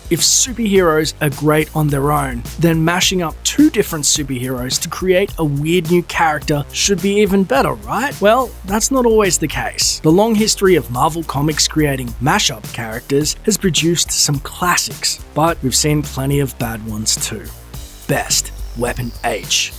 If superheroes are great on their own, then mashing up two different superheroes to create a weird new character should be even better, right? Well, that's not always the case. The long history of Marvel Comics creating mashup characters has produced some classics, but we've seen plenty of bad ones too. Best, Weapon H.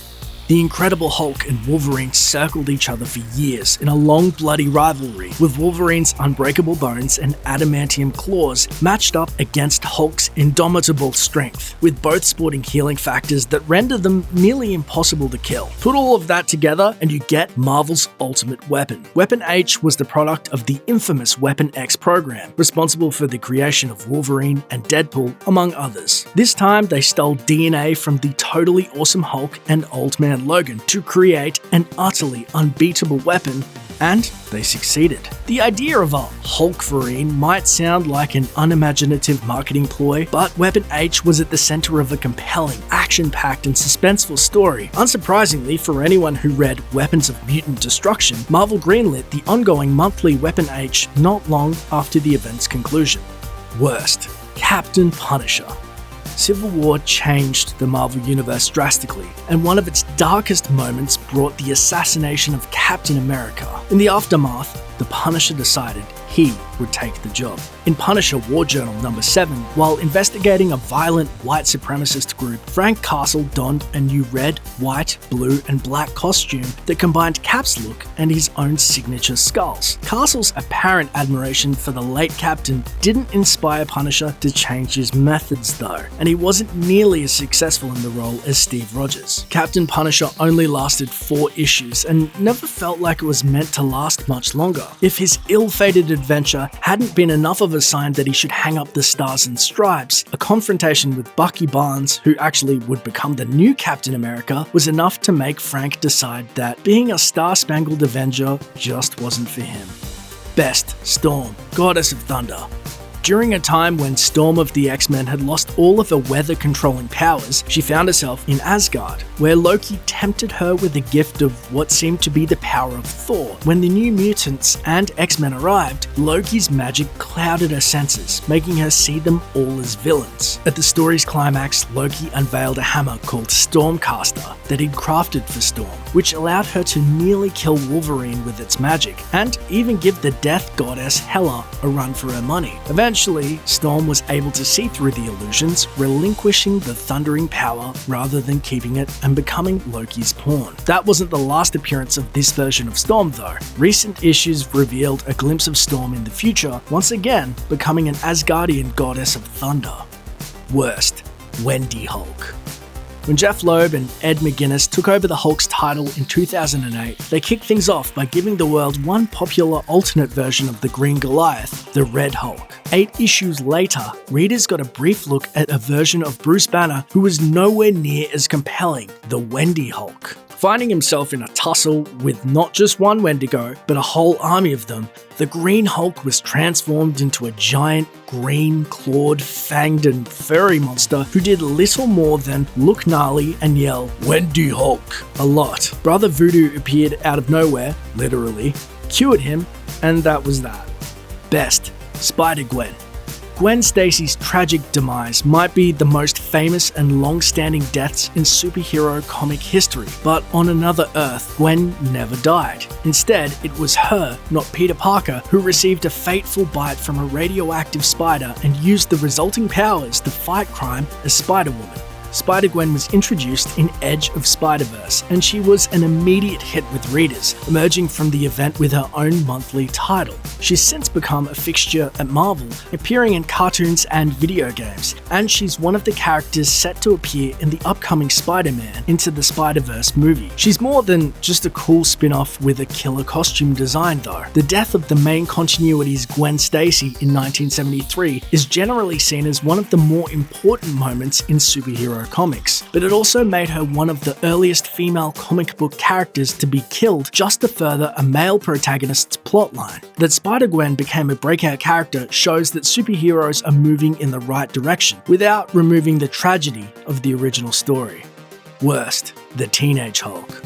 The Incredible Hulk and Wolverine circled each other for years in a long bloody rivalry, with Wolverine's unbreakable bones and adamantium claws matched up against Hulk's indomitable strength, with both sporting healing factors that render them nearly impossible to kill. Put all of that together and you get Marvel's ultimate weapon. Weapon H was the product of the infamous Weapon X program, responsible for the creation of Wolverine and Deadpool, among others. This time they stole DNA from the totally awesome Hulk and Old Man Logan to create an utterly unbeatable weapon, and they succeeded. The idea of a Hulkverine might sound like an unimaginative marketing ploy, but Weapon H was at the center of a compelling, action-packed and suspenseful story. Unsurprisingly, for anyone who read Weapons of Mutant Destruction, Marvel greenlit the ongoing monthly Weapon H not long after the event's conclusion. Worst, Captain Punisher. Civil War changed the Marvel Universe drastically, and one of its darkest moments brought the assassination of Captain America. In the aftermath, the Punisher decided he would take the job. In Punisher War Journal number 7, while investigating a violent white supremacist group, Franken-Castle donned a new red, white, blue, and black costume that combined Cap's look and his own signature skulls. Castle's apparent admiration for the late Captain didn't inspire Punisher to change his methods though, and he wasn't nearly as successful in the role as Steve Rogers. Captain Punisher only lasted 4 issues and never felt like it was meant to last much longer. If his ill-fated adventure hadn't been enough of a sign that he should hang up the stars and stripes, a confrontation with Bucky Barnes, who actually would become the new Captain America, was enough to make Frank decide that being a Star-Spangled Avenger just wasn't for him. Best, Storm, Goddess of Thunder. During a time when Storm of the X-Men had lost all of her weather-controlling powers, she found herself in Asgard, where Loki tempted her with a gift of what seemed to be the power of Thor. When the New Mutants and X-Men arrived, Loki's magic clouded her senses, making her see them all as villains. At the story's climax, Loki unveiled a hammer called Stormcaster that he'd crafted for Storm, which allowed her to nearly kill Wolverine with its magic, and even give the death goddess Hela a run for her money. Eventually, Storm was able to see through the illusions, relinquishing the thundering power rather than keeping it and becoming Loki's pawn. That wasn't the last appearance of this version of Storm though. Recent issues revealed a glimpse of Storm in the future, once again becoming an Asgardian goddess of thunder. Worst, WendiHulk. When Jeff Loeb and Ed McGuinness took over the Hulk's title in 2008, they kicked things off by giving the world one popular alternate version of the Green Goliath, the Red Hulk. 8 issues later, readers got a brief look at a version of Bruce Banner who was nowhere near as compelling, the WendiHulk. Finding himself in a tussle with not just one Wendigo, but a whole army of them, the Green Hulk was transformed into a giant, green, clawed, fanged and furry monster who did little more than look gnarly and yell, WendiHulk, a lot. Brother Voodoo appeared out of nowhere, literally, cured him, and that was that. Best, Spider-Gwen. Gwen Stacy's tragic demise might be the most famous and long-standing deaths in superhero comic history, but on another Earth, Gwen never died. Instead, it was her, not Peter Parker, who received a fateful bite from a radioactive spider and used the resulting powers to fight crime as Spider-Woman. Spider-Gwen was introduced in Edge of Spider-Verse, and she was an immediate hit with readers, emerging from the event with her own monthly title. She's since become a fixture at Marvel, appearing in cartoons and video games, and she's one of the characters set to appear in the upcoming Spider-Man Into the Spider-Verse movie. She's more than just a cool spin-off with a killer costume design though. The death of the main continuity's Gwen Stacy in 1973 is generally seen as one of the more important moments in superhero comics, but it also made her one of the earliest female comic book characters to be killed just to further a male protagonist's plotline. That Spider-Gwen became a breakout character shows that superheroes are moving in the right direction, without removing the tragedy of the original story. Worst, the Teenage Hulk.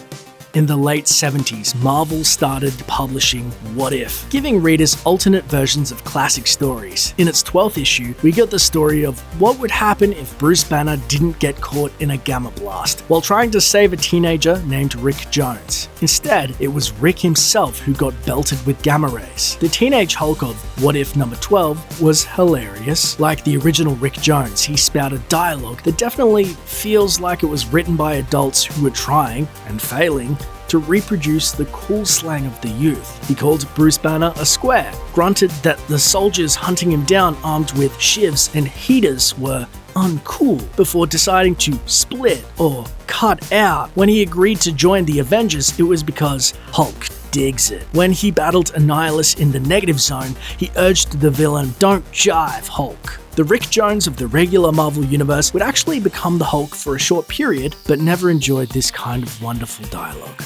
In the late 70s, Marvel started publishing What If, giving readers alternate versions of classic stories. In its 12th issue, we got the story of what would happen if Bruce Banner didn't get caught in a gamma blast while trying to save a teenager named Rick Jones. Instead, it was Rick himself who got belted with gamma rays. The Teenage Hulk of What If number 12 was hilarious. Like the original Rick Jones, he spouted dialogue that definitely feels like it was written by adults who were trying, and failing, to reproduce the cool slang of the youth. He called Bruce Banner a square, grunted that the soldiers hunting him down armed with shivs and heaters were uncool, before deciding to split or cut out. When he agreed to join the Avengers, it was because Hulk digs it. When he battled Annihilus in the negative zone, he urged the villain, "Don't jive, Hulk." The Rick Jones of the regular Marvel Universe would actually become the Hulk for a short period, but never enjoyed this kind of wonderful dialogue.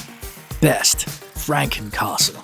Best, Franken-Castle.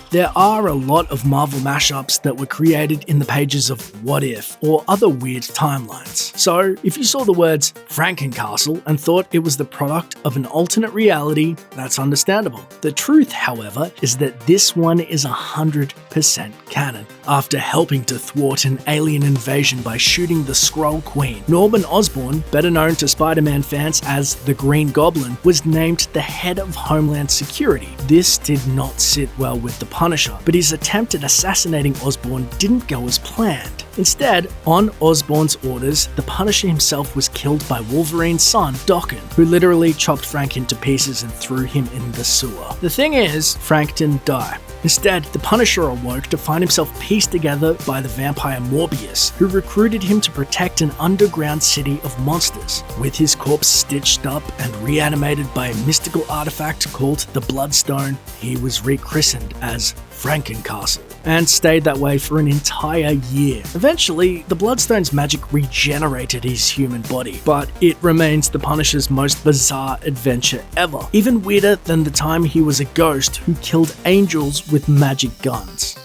There are a lot of Marvel mashups that were created in the pages of What If or other weird timelines. So, if you saw the words Franken-Castle and thought it was the product of an alternate reality, that's understandable. The truth, however, is that this one is 100% canon. After helping to thwart an alien invasion by shooting the Skrull Queen, Norman Osborn, better known to Spider-Man fans as the Green Goblin, was named the head of Homeland Security. This did not sit well with the Punisher, but his attempt at assassinating Osborn didn't go as planned. Instead, on Osborn's orders, the Punisher himself was killed by Wolverine's son, Dokken, who literally chopped Frank into pieces and threw him in the sewer. The thing is, Frank didn't die. Instead, the Punisher awoke to find himself pieced together by the vampire Morbius, who recruited him to protect an underground city of monsters. With his corpse stitched up and reanimated by a mystical artifact called the Bloodstone, he was rechristened as Franken-Castle, and stayed that way for an entire year. Eventually, the Bloodstone's magic regenerated his human body, but it remains the Punisher's most bizarre adventure ever, even weirder than the time he was a ghost who killed angels with magic guns.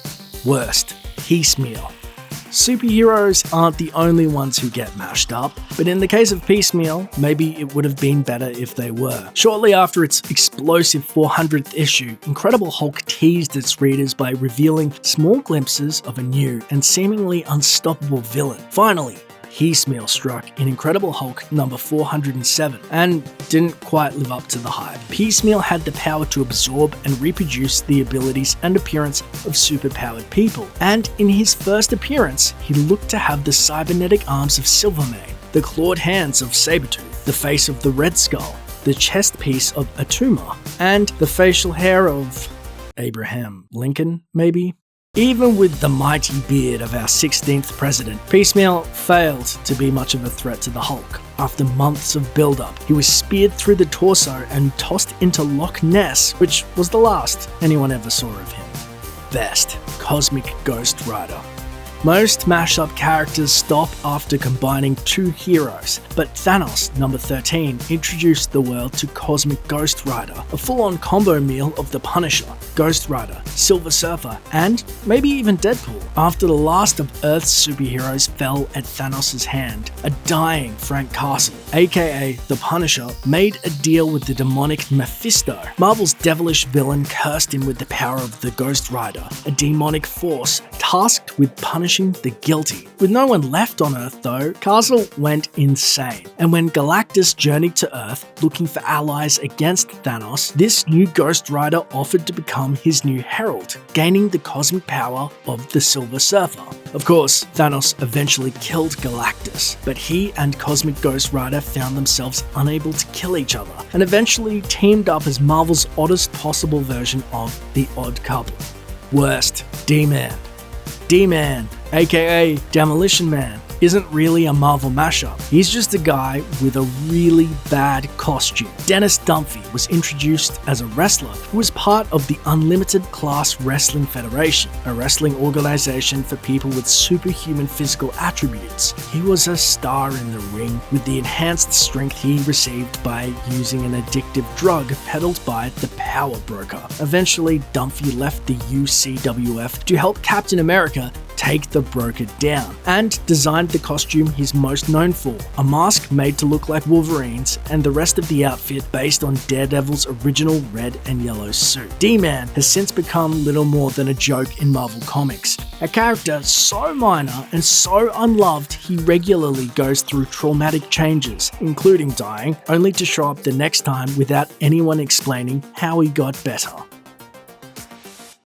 Worst, Piecemeal. Superheroes aren't the only ones who get mashed up, but in the case of Piecemeal, maybe it would have been better if they were. Shortly after its explosive 400th issue, Incredible Hulk teased its readers by revealing small glimpses of a new and seemingly unstoppable villain. Finally, Piecemeal struck in Incredible Hulk number 407 and didn't quite live up to the hype. Piecemeal had the power to absorb and reproduce the abilities and appearance of superpowered people, and in his first appearance, he looked to have the cybernetic arms of Silvermane, the clawed hands of Sabretooth, the face of the Red Skull, the chest piece of Atuma, and the facial hair of Abraham Lincoln, maybe? Even with the mighty beard of our 16th president, Piecemeal failed to be much of a threat to the Hulk. After months of build-up, he was speared through the torso and tossed into Loch Ness, which was the last anyone ever saw of him. Best, Cosmic Ghost Rider. Most mashup characters stop after combining two heroes, but Thanos, number 13, introduced the world to Cosmic Ghost Rider, a full-on combo meal of the Punisher, Ghost Rider, Silver Surfer, and maybe even Deadpool. After the last of Earth's superheroes fell at Thanos' hand, a dying Franken-Castle, aka the Punisher, made a deal with the demonic Mephisto. Marvel's devilish villain cursed him with the power of the Ghost Rider, a demonic force tasked with punishing the guilty. With no one left on Earth though, Castle went insane. And when Galactus journeyed to Earth looking for allies against Thanos, this new Ghost Rider offered to become his new herald, gaining the cosmic power of the Silver Surfer. Of course, Thanos eventually killed Galactus, but he and Cosmic Ghost Rider found themselves unable to kill each other, and eventually teamed up as Marvel's oddest possible version of the Odd Couple. Worst, D-Man. D-Man, aka Demolition Man, isn't really a Marvel mashup. He's just a guy with a really bad costume. Dennis Dunphy was introduced as a wrestler who was part of the Unlimited Class Wrestling Federation, a wrestling organization for people with superhuman physical attributes. He was a star in the ring with the enhanced strength he received by using an addictive drug peddled by the Power Broker. Eventually, Dunphy left the UCWF to help Captain America take the broker down, and designed the costume he's most known for, a mask made to look like Wolverine's and the rest of the outfit based on Daredevil's original red and yellow suit. D-Man has since become little more than a joke in Marvel Comics, a character so minor and so unloved he regularly goes through traumatic changes, including dying, only to show up the next time without anyone explaining how he got better.